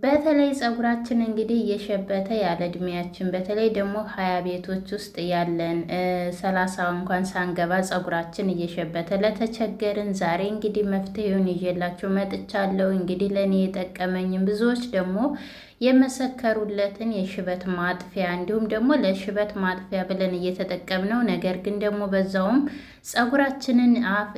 በተለይ ፀጉራችን እንግዲህ እየሸበተ ያለ እድሜያችን በተለይ ደግሞ 20 ቤቶች ውስጥ ያለን 30 እንኳን ሳንገባ ፀጉራችን እየሸበተ ለተቸገርን ዛሬ እንግዲህ መፍትሄውን ይዤላችሁ መጥቻለሁ። እንግዲህ ለእኔ የጠቀመኝም ብዙዎች ደግሞ የመሰከሩለትን የሽበት ማጥፊያ እንዲሁም ደግሞ ለሽበት ማጥፊያ ብለን እየተጠቀምነው ነገር ግን ደግሞ በዛውም ፀጉራችንን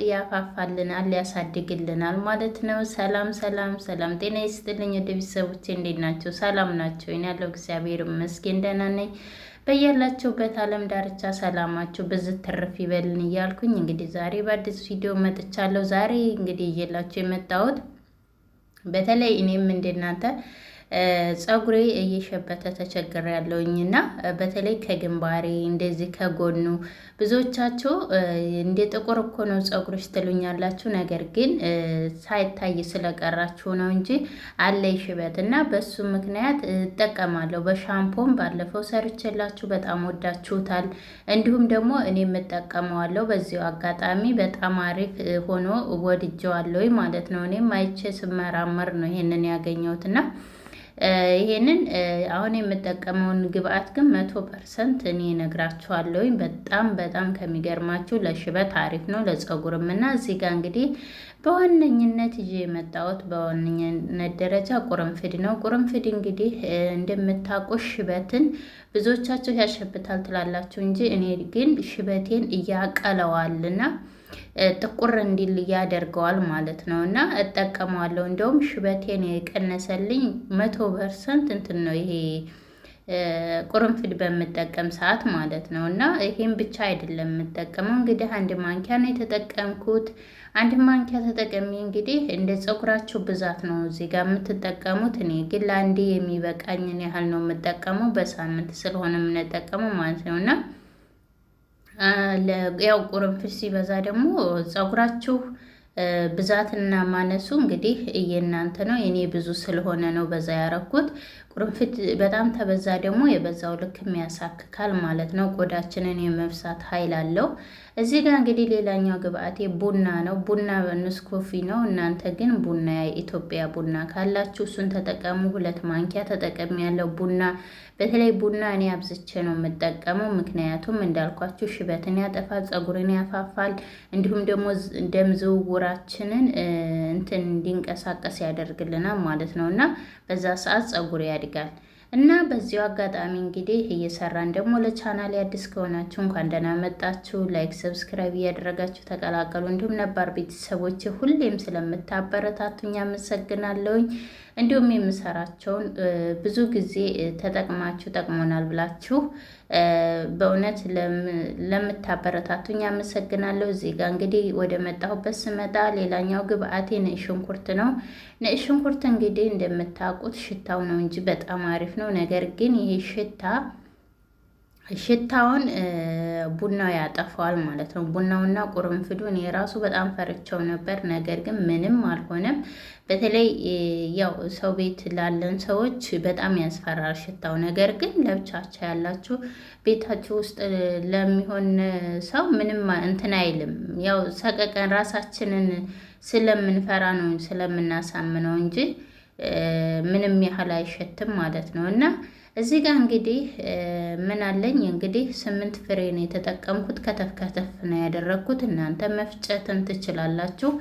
ያፋፋልናል ያሳድግልናል ማለት ነው። ሰላም ሰላም ሰላም፣ ጤና ይስጥልኝ ወደ ቤተሰቦቼ እንዴት ናቸው? ሰላም ናቸው? እኔ ያለው እግዚአብሔር ይመስገን ደህና ነኝ። በያላችሁበት ዓለም ዳርቻ ሰላማችሁ ብዝት ትርፍ ይበልን እያልኩኝ እንግዲህ ዛሬ በአዲስ ቪዲዮ መጥቻለሁ። ዛሬ እንግዲህ እየላችሁ የመጣሁት በተለይ እኔም እንደናንተ ፀጉሬ እየሸበተ ተቸግሬ ያለውኝና በተለይ ከግንባሬ እንደዚህ ከጎኑ ብዙዎቻችሁ እንደ ጥቁር እኮ ነው ፀጉርሽ ትሉኛላችሁ። ነገር ግን ሳይታይ ስለቀራችሁ ነው እንጂ አለይ ሽበት እና በሱ ምክንያት እጠቀማለሁ። በሻምፖም ባለፈው ሰርቼላችሁ በጣም ወዳችሁታል። እንዲሁም ደግሞ እኔ የምጠቀመዋለሁ። በዚሁ አጋጣሚ በጣም አሪፍ ሆኖ ወድጀዋለሁ ማለት ነው። እኔም አይቼ ስመራመር ነው ይሄንን ያገኘሁትና ይሄንን አሁን የምጠቀመውን ግብአት ግን 100% እኔ እነግራችኋለሁኝ። በጣም ከሚገርማችሁ ለሽበት አሪፍ ነው ለፀጉርም እና እዚህ ጋር እንግዲህ በዋነኝነት ይዤ የመጣሁት በዋነኝነት ደረጃ ቁርንፍድ ነው። ቁርንፍድ እንግዲህ እንደምታውቁት ሽበትን ብዙዎቻችሁ ያሸብታል ትላላችሁ እንጂ እኔ ግን ሽበቴን እያቀለዋልና ጥቁር እንዲል ያደርገዋል ማለት ነው እና እጠቀመዋለሁ። እንደውም ሽበቴን የቀነሰልኝ 100% እንትን ነው ይሄ ቁርንፍድ በምጠቀም ሰዓት ማለት ነው። እና ይሄን ብቻ አይደለም የምጠቀመው እንግዲህ አንድ ማንኪያ ነው የተጠቀምኩት። አንድ ማንኪያ ተጠቀሚ እንግዲህ እንደ ፀጉራችሁ ብዛት ነው እዚህ ጋር የምትጠቀሙት። እኔ ግን ለአንዴ የሚበቃኝን ያህል ነው የምጠቀመው፣ በሳምንት ስለሆነ የምንጠቀመው ማለት ነው እና ያው ቁርንፍድ ሲበዛ ደግሞ ፀጉራችሁ ብዛትና ማነሱ እንግዲህ የእናንተ ነው። የኔ ብዙ ስለሆነ ነው በዛ ያረኩት። ቁርንፍድ በጣም ተበዛ ደግሞ የበዛው ልክ የሚያሳክካል ማለት ነው። ቆዳችንን የመብሳት ኃይል አለው። እዚህ ጋር እንግዲህ ሌላኛው ግብአቴ ቡና ነው። ቡና ንስኮፊ ነው። እናንተ ግን ቡና የኢትዮጵያ ቡና ካላችሁ እሱን ተጠቀሙ። 2 ማንኪያ ተጠቀሚ ያለው ቡና። በተለይ ቡና እኔ አብዝቼ ነው የምጠቀመው። ምክንያቱም እንዳልኳችሁ ሽበትን ያጠፋል፣ ፀጉርን ያፋፋል፣ እንዲሁም ደግሞ ደም ዝውውራችንን እንትን እንዲንቀሳቀስ ያደርግልናል ማለት ነው እና በዛ ሰዓት ፀጉር ያድጋል። እና በዚሁ አጋጣሚ እንግዲህ እየሰራን ደግሞ ለቻናል አዲስ ከሆናችሁ እንኳን ደህና መጣችሁ። ላይክ ሰብስክራይብ እያደረጋችሁ ተቀላቀሉ። እንዲሁም ነባር ቤተሰቦች ሁሌም ስለምታበረታቱኝ አመሰግናለሁኝ። እንዲሁም የምሰራቸውን ብዙ ጊዜ ተጠቅማችሁ ጠቅሞናል ብላችሁ በእውነት ለምታበረታቱኝ አመሰግናለሁ። እዚህ ጋር እንግዲህ ወደ መጣሁበት ስመጣ ሌላኛው ግብአቴ ነጭ ሽንኩርት ነው። ነጭ ሽንኩርት እንግዲህ እንደምታውቁት ሽታው ነው እንጂ በጣም አሪፍ ነው። ነገር ግን ይሄ ሽታውን ቡናው ያጠፋዋል ማለት ነው። ቡናውና ቁርንፍዱን የራሱ በጣም ፈርቸው ነበር። ነገር ግን ምንም አልሆነም። በተለይ ያው ሰው ቤት ላለን ሰዎች በጣም ያስፈራል ሽታው። ነገር ግን ለብቻቸው ያላችሁ ቤታችሁ ውስጥ ለሚሆን ሰው ምንም እንትን አይልም። ያው ሰቀቀን ራሳችንን ስለምንፈራ ነው ስለምናሳምነው እንጂ ምንም ያህል አይሸትም ማለት ነው እና እዚህ ጋር እንግዲህ ምን አለኝ እንግዲህ 8 ፍሬ ነው የተጠቀምኩት። ከተፍ ነው ያደረግኩት። እናንተ መፍጨትም ትችላላችሁ።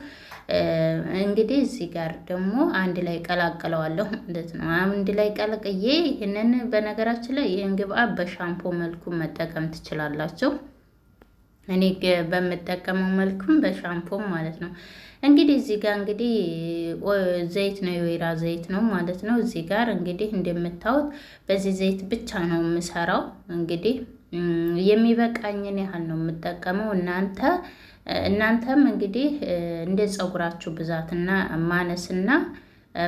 እንግዲህ እዚህ ጋር ደግሞ አንድ ላይ ቀላቅለዋለሁ ማለት ነው። አንድ ላይ ቀላቅዬ ይህንን በነገራችን ላይ ይህን ግብአት በሻምፖ መልኩ መጠቀም ትችላላችሁ። እኔ በምጠቀመው መልኩም በሻምፖም ማለት ነው። እንግዲህ እዚህ ጋር እንግዲህ ዘይት ነው የወይራ ዘይት ነው ማለት ነው። እዚህ ጋር እንግዲህ እንደምታዩት በዚህ ዘይት ብቻ ነው የምሰራው። እንግዲህ የሚበቃኝን ያህል ነው የምጠቀመው። እናንተም እንግዲህ እንደ ፀጉራችሁ ብዛትና ማነስና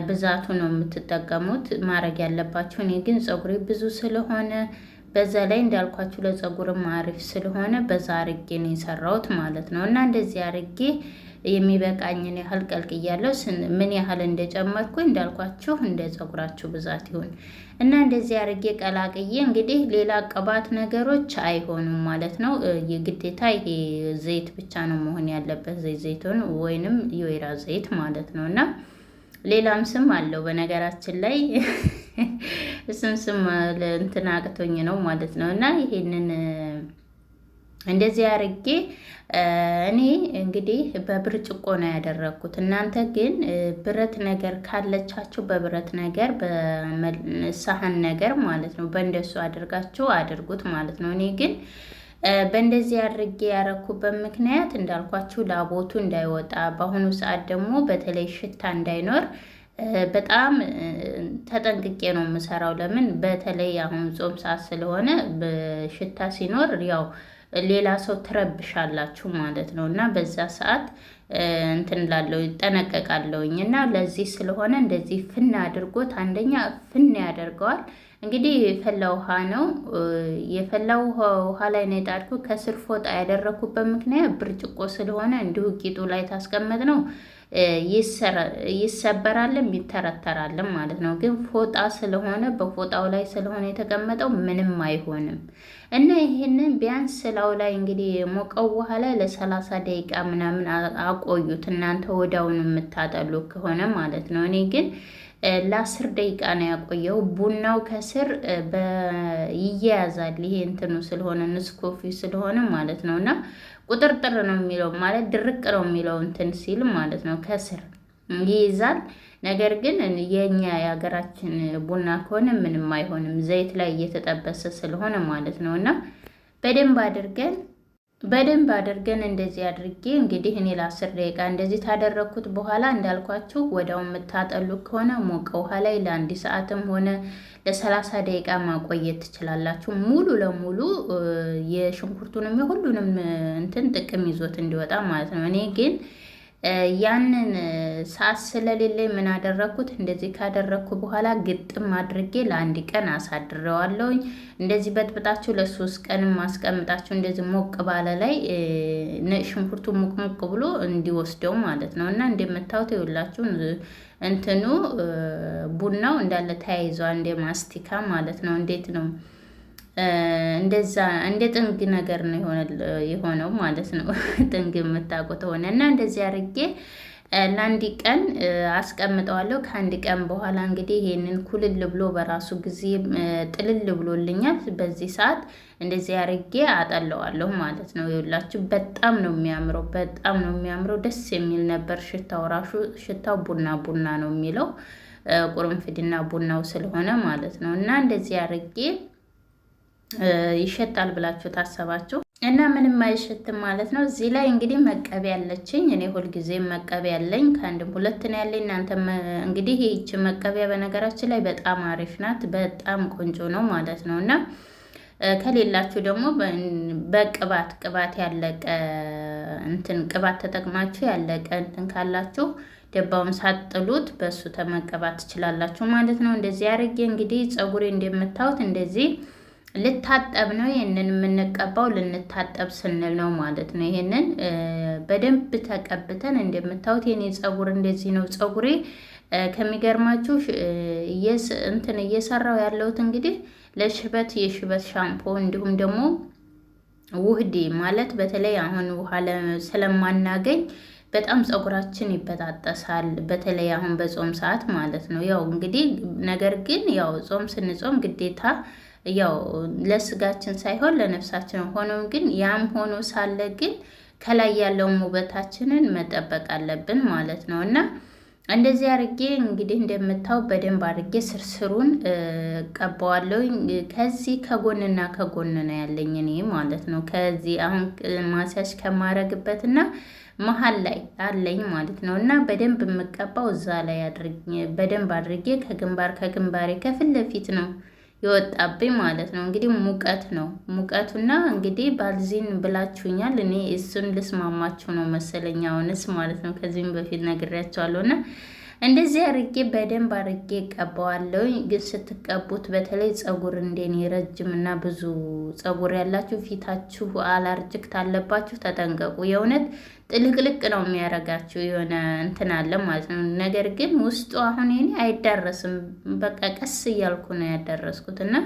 ብዛቱ ነው የምትጠቀሙት ማድረግ ያለባችሁ። እኔ ግን ፀጉሬ ብዙ ስለሆነ በዛ ላይ እንዳልኳችሁ ለፀጉርም አሪፍ ስለሆነ በዛ አርጌ ነው የሰራሁት ማለት ነው እና እንደዚህ አርጌ የሚበቃኝን ያህል ቀልቅያለሁ። ምን ያህል እንደጨመርኩ እንዳልኳችሁ እንደ ፀጉራችሁ ብዛት ይሁን እና እንደዚህ አርጌ ቀላቅዬ እንግዲህ ሌላ ቅባት ነገሮች አይሆኑም ማለት ነው። የግዴታ ይሄ ዘይት ብቻ ነው መሆን ያለበት፣ ዘይቱን ወይንም የወይራ ዘይት ማለት ነው እና ሌላም ስም አለው በነገራችን ላይ እሱም ስም እንትን አቅቶኝ ነው ማለት ነው። እና ይሄንን እንደዚህ አድርጌ እኔ እንግዲህ በብርጭቆ ነው ያደረኩት። እናንተ ግን ብረት ነገር ካለቻችሁ በብረት ነገር በሳህን ነገር ማለት ነው በእንደሱ አድርጋችሁ አድርጉት ማለት ነው። እኔ ግን በእንደዚህ አድርጌ ያረኩበት ምክንያት እንዳልኳችሁ ላቦቱ እንዳይወጣ፣ በአሁኑ ሰዓት ደግሞ በተለይ ሽታ እንዳይኖር በጣም ተጠንቅቄ ነው የምሰራው። ለምን በተለይ አሁን ጾም ሰዓት ስለሆነ ሽታ ሲኖር ያው ሌላ ሰው ትረብሻላችሁ ማለት ነው። እና በዛ ሰዓት እንትን ላለው ይጠነቀቃለሁኝ። እና ለዚህ ስለሆነ እንደዚህ ፍና አድርጎት አንደኛ ፍና ያደርገዋል። እንግዲህ የፈላ ውሃ ነው የፈላ ውሃ ላይ ነው የጣድኩት። ከስር ፎጣ ያደረኩበት ምክንያት ብርጭቆ ስለሆነ እንዲሁ ቂጡ ላይ ታስቀመጥ ነው ይሰበራልም ይተረተራልም ማለት ነው። ግን ፎጣ ስለሆነ በፎጣው ላይ ስለሆነ የተቀመጠው ምንም አይሆንም። እና ይሄንን ቢያንስ ስላው ላይ እንግዲህ ሞቀው ውሃ ላይ ለ30 ደቂቃ ምናምን አቆዩት እናንተ ወዲያውኑ የምታጠሉ ከሆነ ማለት ነው። እኔ ግን ለ10 ደቂቃ ነው ያቆየው። ቡናው ከስር ይያያዛል። ይሄ እንትኑ ስለሆነ ንስኮፊ ስለሆነ ማለት ነው። እና ቁጥርጥር ነው የሚለው ማለት ድርቅ ነው የሚለው እንትን ሲል ማለት ነው። ከስር ይይዛል። ነገር ግን የኛ የሀገራችን ቡና ከሆነ ምንም አይሆንም። ዘይት ላይ እየተጠበሰ ስለሆነ ማለት ነው። እና በደንብ አድርገን እንደዚህ አድርጌ እንግዲህ እኔ ለ10 ደቂቃ እንደዚህ ታደረግኩት በኋላ እንዳልኳችሁ ወዲያው የምታጠሉ ከሆነ ሞቀ ውሃ ላይ ለ1 ሰዓትም ሆነ ለ30 ደቂቃ ማቆየት ትችላላችሁ። ሙሉ ለሙሉ የሽንኩርቱንም የሁሉንም እንትን ጥቅም ይዞት እንዲወጣ ማለት ነው። እኔ ግን ያንን ሰዓት ስለሌለኝ ምን አደረኩት? እንደዚህ ካደረኩ በኋላ ግጥም አድርጌ ለ1 ቀን አሳድረዋለሁኝ። እንደዚህ በጥብጣችሁ ለ3 ቀንም ማስቀምጣችሁ እንደዚህ ሞቅ ባለ ላይ ሽንኩርቱ ሙቅ ብሎ እንዲወስደው ማለት ነው። እና እንደምታዩት ይኸውላችሁ እንትኑ ቡናው እንዳለ ተያይዟል እንደ ማስቲካ ማለት ነው። እንዴት ነው እንደዛ እንደ ጥንግ ነገር ነው የሆነው ማለት ነው። ጥንግ የምታውቁት ሆነ እና እንደዚህ አድርጌ ለ1 ቀን አስቀምጠዋለሁ። ከ1 ቀን በኋላ እንግዲህ ይሄንን ኩልል ብሎ በራሱ ጊዜ ጥልል ብሎልኛል። በዚህ ሰዓት እንደዚህ አድርጌ አጠለዋለሁ ማለት ነው። ይኸውላችሁ በጣም ነው የሚያምረው፣ በጣም ነው የሚያምረው። ደስ የሚል ነበር ሽታው። ራሱ ሽታው ቡና ነው የሚለው ቁርንፍድና ቡናው ስለሆነ ማለት ነው። እና እንደዚህ አድርጌ ይሸጣል ብላችሁ ታሰባችሁ እና ምንም አይሸትም ማለት ነው። እዚህ ላይ እንግዲህ መቀቢያ ያለችኝ እኔ ሁልጊዜ መቀቢያ ያለኝ ከአንድም ሁለት ነው ያለኝ። እናንተ እንግዲህ ይህች መቀቢያ በነገራችን ላይ በጣም አሪፍ ናት፣ በጣም ቆንጆ ነው ማለት ነው። እና ከሌላችሁ ደግሞ ቅባት ያለቀ እንትን ቅባት ተጠቅማችሁ ያለቀ እንትን ካላችሁ ደባውን ሳጥሉት በሱ ተመቀባት ትችላላችሁ ማለት ነው። እንደዚህ አድርጌ እንግዲህ ፀጉሬ እንደምታዩት እንደዚህ ልታጠብ ነው። ይሄንን የምንቀባው ልንታጠብ ስንል ነው ማለት ነው። ይሄንን በደንብ ተቀብተን እንደምታዩት የኔ ፀጉር እንደዚህ ነው። ፀጉሬ ከሚገርማችሁ እንትን እየሰራው ያለሁት እንግዲህ ለሽበት የሽበት ሻምፖ እንዲሁም ደግሞ ውህዴ ማለት በተለይ አሁን ውሃ ስለማናገኝ በጣም ፀጉራችን ይበጣጠሳል። በተለይ አሁን በጾም ሰዓት ማለት ነው። ያው እንግዲህ ነገር ግን ያው ጾም ስንጾም ግዴታ ያው ለስጋችን ሳይሆን ለነፍሳችን ሆኖም ግን ያም ሆኖ ሳለ ግን ከላይ ያለውን ውበታችንን መጠበቅ አለብን ማለት ነው። እና እንደዚህ አድርጌ እንግዲህ እንደምታው በደንብ አድርጌ ስርስሩን ቀባዋለሁ። ከዚህ ከጎንና ከጎን ነው ያለኝ እኔ ማለት ነው። ከዚህ አሁን ማስያዥ ከማረግበትና መሀል ላይ አለኝ ማለት ነው። እና በደንብ የምቀባው እዛ ላይ በደንብ አድርጌ ከግንባሬ ከፊት ለፊት ነው የወጣብኝ ማለት ነው። እንግዲህ ሙቀት ነው ሙቀቱና እንግዲህ ባልዚን ብላችሁኛል። እኔ እሱን ልስማማችሁ ነው መሰለኝ አሁንስ ማለት ነው። ከዚህም በፊት ነግሬያቸዋለሁና እንደዚህ አርጌ በደንብ አርጌ ቀባዋለሁ። ግን ስትቀቡት በተለይ ፀጉር እንደኔ ረጅም እና ብዙ ፀጉር ያላችሁ ፊታችሁ አላርጅክ ታለባችሁ ተጠንቀቁ። የእውነት ጥልቅልቅ ነው የሚያረጋችሁ የሆነ እንትን አለ ማለት ነው። ነገር ግን ውስጡ አሁን ይሄኔ አይዳረስም። በቃ ቀስ እያልኩ ነው ያዳረስኩት እና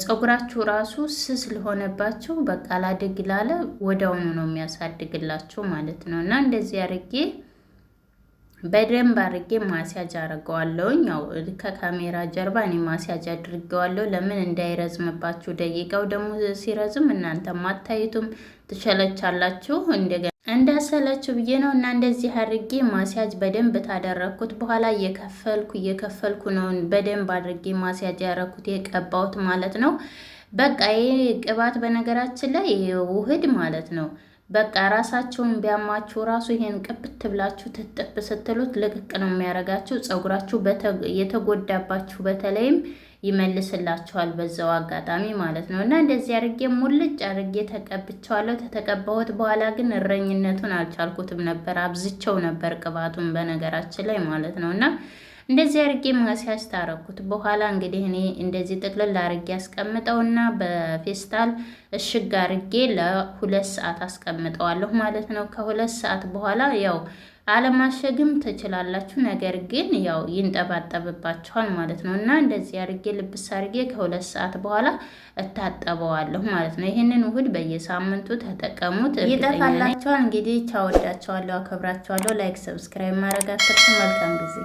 ፀጉራችሁ ራሱ ስስ ለሆነባችሁ በቃ ላድግ ላለ ወዲያውኑ ነው የሚያሳድግላችሁ ማለት ነው። እና እንደዚህ አርጌ በደንብ አድርጌ ማስያጅ አድርገዋለሁኝ። ያው ከካሜራ ጀርባ እኔ ማስያጅ አድርገዋለሁ። ለምን እንዳይረዝምባችሁ። ደቂቃው ደግሞ ሲረዝም እናንተም አታዩትም፣ ትሸለቻላችሁ። እንደገና እንዳሰለችሁ ብዬ ነው። እና እንደዚህ አድርጌ ማስያጅ በደንብ ታደረኩት በኋላ እየከፈልኩ ነው በደንብ አድርጌ ማስያጅ ያደረኩት የቀባሁት ማለት ነው። በቃ ይሄ ቅባት በነገራችን ላይ ውህድ ማለት ነው። በቃ ራሳቸውን ቢያማችሁ ራሱ ይሄን ቅብት ብላችሁ ትጥፍ ስትሉት ልቅቅ ነው የሚያደርጋችሁ። ፀጉራችሁ የተጎዳባችሁ በተለይም ይመልስላችኋል በዛው አጋጣሚ ማለት ነው። እና እንደዚህ አድርጌ ሙልጭ አድርጌ ተቀብቼዋለሁ። ተተቀባሁት በኋላ ግን እረኝነቱን አልቻልኩትም ነበር፣ አብዝቸው ነበር ቅባቱን በነገራችን ላይ ማለት ነው። እና እንደዚህ አድርጌ ማስያዝ ታረኩት በኋላ እንግዲህ እኔ እንደዚህ ጥቅልል አድርጌ አስቀምጠውና በፌስታል እሽግ አድርጌ ለ2 ሰዓት አስቀምጠዋለሁ ማለት ነው። ከ2 ሰዓት በኋላ ያው አለማሸግም ትችላላችሁ፣ ነገር ግን ያው ይንጠባጠብባችኋል ማለት ነው። እና እንደዚህ አድርጌ ልብስ አድርጌ ከ2 ሰዓት በኋላ እታጠበዋለሁ ማለት ነው። ይህንን ውህድ በየሳምንቱ ተጠቀሙት፣ ይጠፋላችኋል። እንግዲህ ቻው፣ ወዳችኋለሁ፣ አከብራችኋለሁ። ላይክ ሰብስክራይብ ማድረግ አትርሱ። መልካም ጊዜ